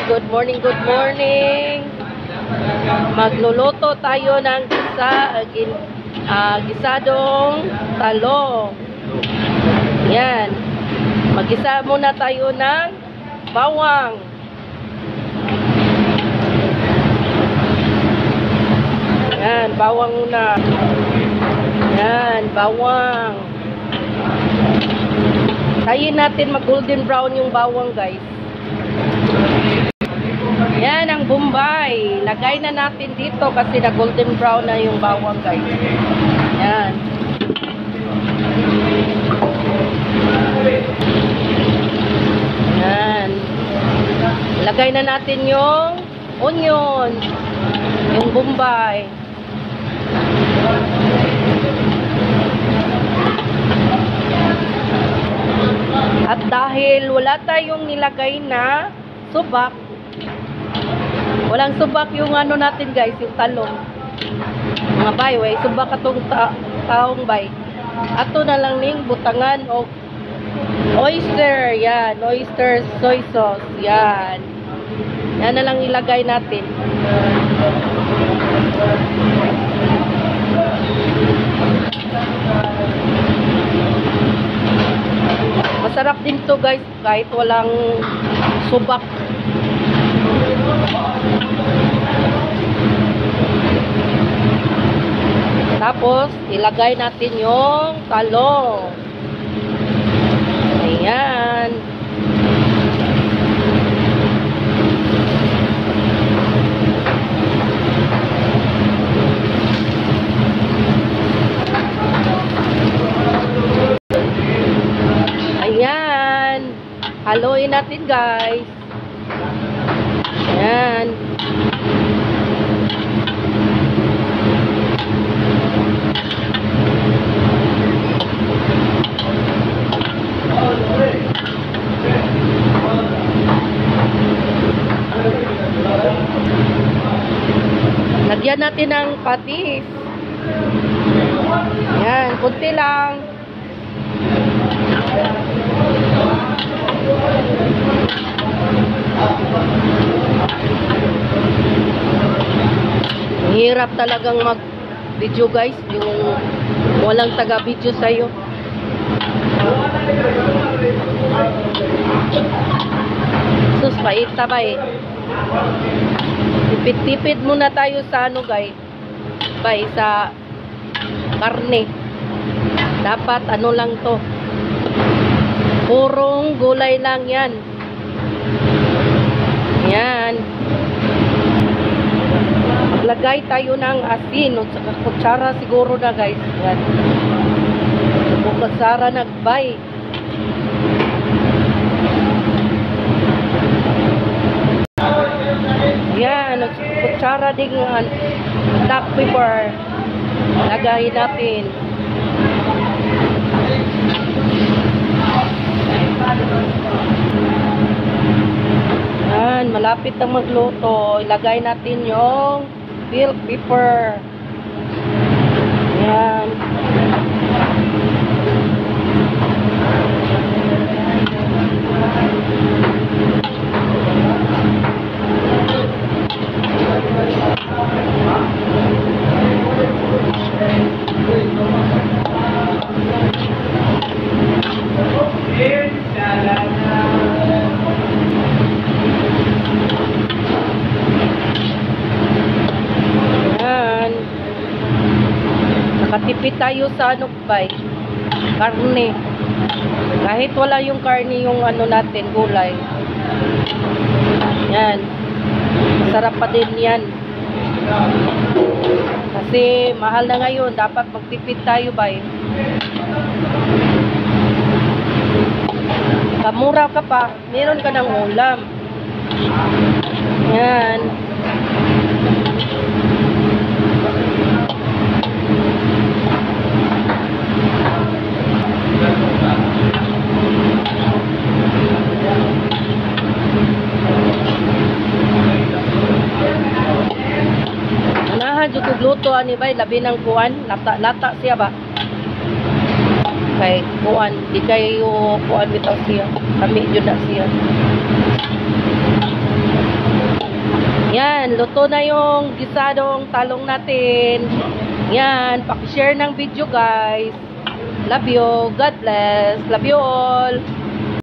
good morning, good morning. Magluluto tayo ng gisadong talong. Yan. Magisa muna tayo ng bawang. Yan, bawang muna. Yan, bawang. Tayin natin mag-golden brown yung bawang, guys. Yan ang Bombay. Lagay na natin dito kasi na golden brown na yung bawang, guys. Yan. Yan. Lagay na natin yung onion. Yung Bombay. At dahil wala tayong nilagay na subak, walang subak yung ano natin, guys, yung talong. Mga bay, way, subak atong taong bay. Ato na lang ning butangan o oyster, yan, oyster soy sauce, yan. Yan na lang ilagay natin. Masarap din to, guys, kahit walang subak. Tapos, ilagay natin yung talong. Ayan. Ayan. Haluin natin, guys. Ayan. Lagyan natin ng patis. Ayan, kunti lang. Hirap talagang mag-video, guys, yung walang taga-video sa'yo. Sus, paita ba eh. Tipid-tipid muna tayo sa ano, guys. Bay, sa karne. Dapat ano lang to. Purong gulay lang yan. Yan. Lagay tayo ng asin o saka kutsara siguro na, guys. Yan. Kutsara nagbay. Yan. Kutsara ding black pepper. Lagay natin. Yan. Malapit na magluto. Ilagay natin yung bell pepper. Yan. Nakatipid tayo sa ano, bay, karne. Kahit wala yung karne, yung ano natin, gulay. Yan. Masarap pa din yan. Kasi mahal na ngayon, dapat magtipid tayo, bay. Kamura ka pa, meron ka ng ulam. Yan. Luto ani bay labi ng kuan, lata siya ba? Kay kuan, di kayo kuan bitaw siya. Kami jud na siya. Yan, luto na yung gisadong talong natin. Yan, paki-share ng video guys. Love you. God bless. Love you all.